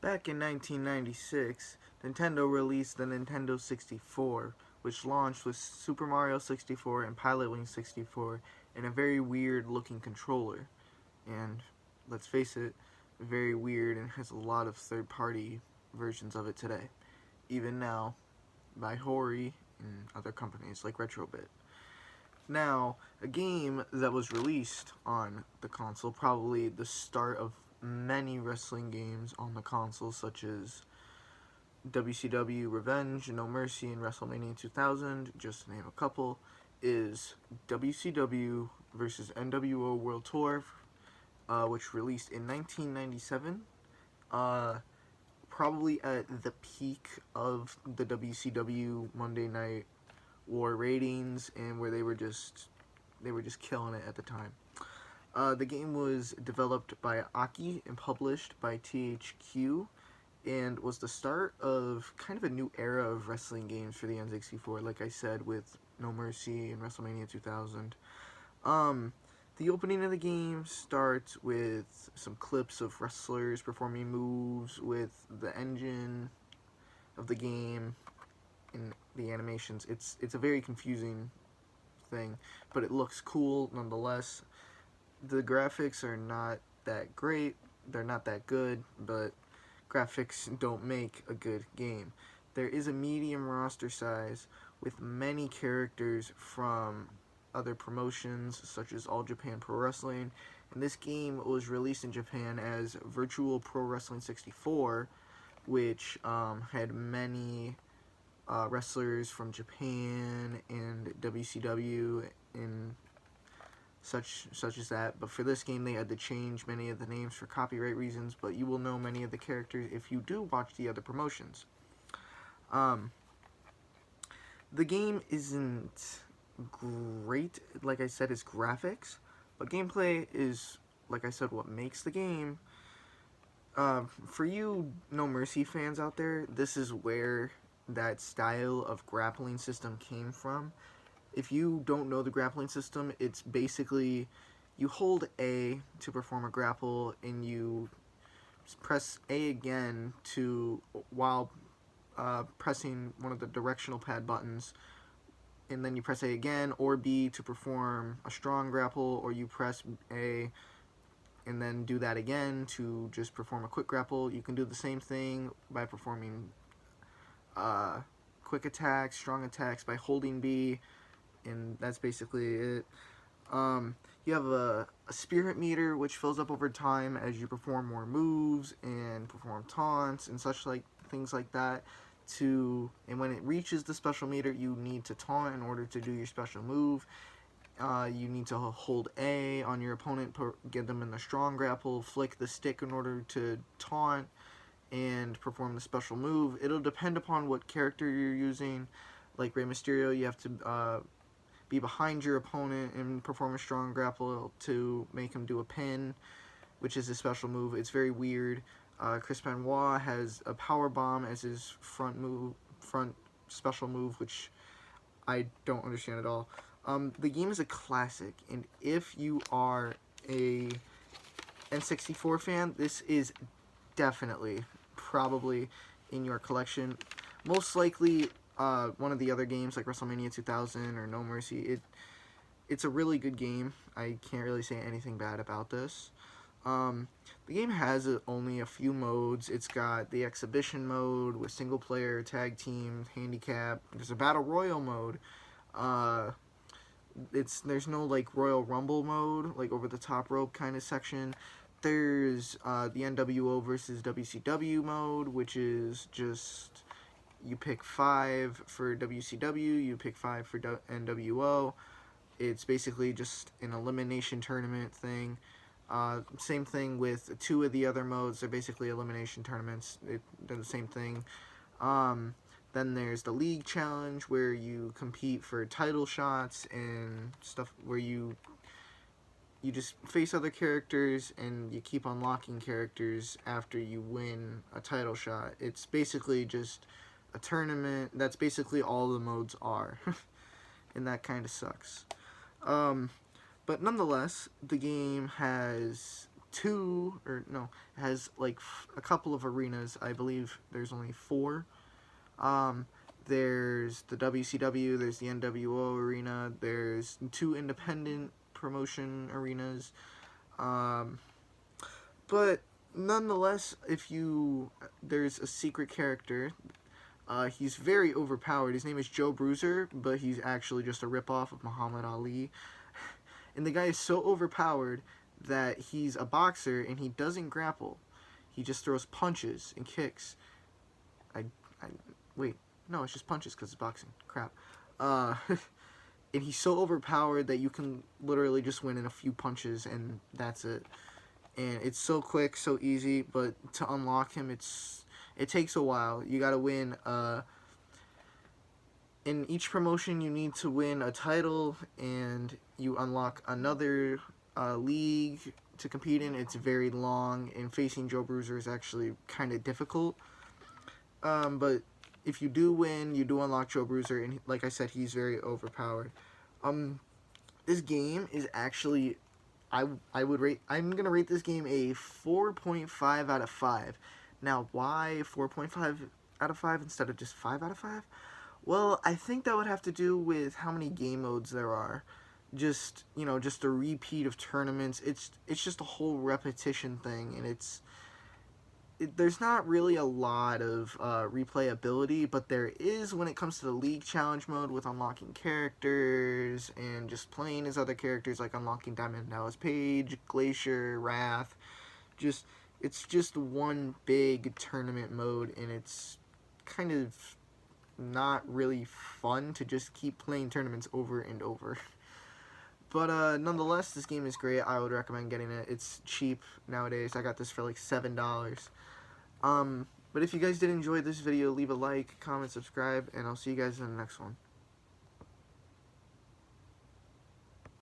Back in 1996, Nintendo released the Nintendo 64, which launched with Super Mario 64 and Pilotwings 64 in a very weird looking controller. And let's face it, very weird and has a lot of third party versions of it today, even now by Hori and other companies like RetroVerse. Now, a game that was released on the console, probably the start of many wrestling games on the console, such as WCW Revenge, No Mercy, and WrestleMania 2000, just to name a couple, is WCW versus nWo World Tour, which released in 1997. Probably at the peak of the WCW Monday Night War ratings, and where they were just killing it at the time. The game was developed by Aki and published by THQ, and was the start of kind of a new era of wrestling games for the N64, like I said, with No Mercy and WrestleMania 2000. The opening of the game starts with some clips of wrestlers performing moves with the engine of the game and the animations. It's a very confusing thing, but it looks cool nonetheless. The graphics are not that great, they're not that good, but graphics don't make a good game. There is a medium roster size with many characters from other promotions such as All Japan Pro Wrestling, and this game was released in Japan as Virtual Pro Wrestling 64, which had many wrestlers from Japan and WCW and such as that. But for this game, they had to change many of the names for copyright reasons, but you will know many of the characters if you do watch the other promotions. The game isn't great, like I said, its graphics, but gameplay is, like I said, what makes the game. For you No Mercy fans out there, this is where that style of grappling system came from. If you don't know the grappling system, it's basically you hold A to perform a grapple, and you press A again to while pressing one of the directional pad buttons, and then you press A again or B to perform a strong grapple, or you press A and then do that again to just perform a quick grapple. You can do the same thing by performing quick attacks, strong attacks by holding B, and that's basically it. You have a spirit meter which fills up over time as you perform more moves and perform taunts and such like things like that. And when it reaches the special meter, you need to taunt in order to do your special move. You need to hold A on your opponent, get them in the strong grapple, flick the stick in order to taunt and perform the special move. It'll depend upon what character you're using. Like Rey Mysterio, you have to be behind your opponent and perform a strong grapple to make him do a pin, which is a special move. It's very weird. Chris Benoit has a power bomb as his front special move, which I don't understand at all. The game is a classic, and if you are a N64 fan, this is definitely, probably in your collection. Most likely, one of the other games like WrestleMania 2000 or No Mercy. It's a really good game. I can't really say anything bad about this. The game has only a few modes. It's got the exhibition mode with single player, tag team, handicap. There's a battle royal mode. There's no like Royal Rumble mode, like over the top rope kind of section. There's the nWo versus WCW mode, which is just you pick 5 for WCW, you pick 5 for nWo. It's basically just an elimination tournament thing. Same thing with 2 of the other modes. They're basically elimination tournaments. They're the same thing. Then there's the League Challenge, where you compete for title shots and stuff, where you just face other characters and you keep unlocking characters after you win a title shot. It's basically just a tournament. That's basically all the modes are. And that kind of sucks. But nonetheless, the game has a couple of arenas. I believe there's only 4. There's the WCW, there's the nWo arena, there's 2 independent promotion arenas. But nonetheless, there's a secret character. He's very overpowered. His name is Joe Bruiser, but he's actually just a ripoff of Muhammad Ali. And the guy is so overpowered that he's a boxer and he doesn't grapple. He just throws punches and kicks. Wait, no, it's just punches because it's boxing. Crap. And he's so overpowered that you can literally just win in a few punches and that's it. And it's so quick, so easy, but to unlock him, it takes a while. You gotta win, in each promotion you need to win a title, and you unlock another league to compete in. It's very long, and facing Joe Bruiser is actually kind of difficult. But if you do win, you do unlock Joe Bruiser, and like I said, he's very overpowered. This game is actually, I'm gonna rate this game a 4.5 out of 5. Now, why 4.5 out of 5 instead of just 5 out of 5? Well, I think that would have to do with how many game modes there are. Just a repeat of tournaments. It's just a whole repetition thing, and there's not really a lot of replayability, but there is when it comes to the League Challenge mode with unlocking characters and just playing as other characters, like unlocking Diamond Dallas Page, Glacier, Wrath. It's just one big tournament mode, and it's kind of not really fun to just keep playing tournaments over and over. But nonetheless, this game is great. I would recommend getting it. It's cheap nowadays. I got this for like $7. But if you guys did enjoy this video, leave a like, comment, subscribe, and I'll see you guys in the next one.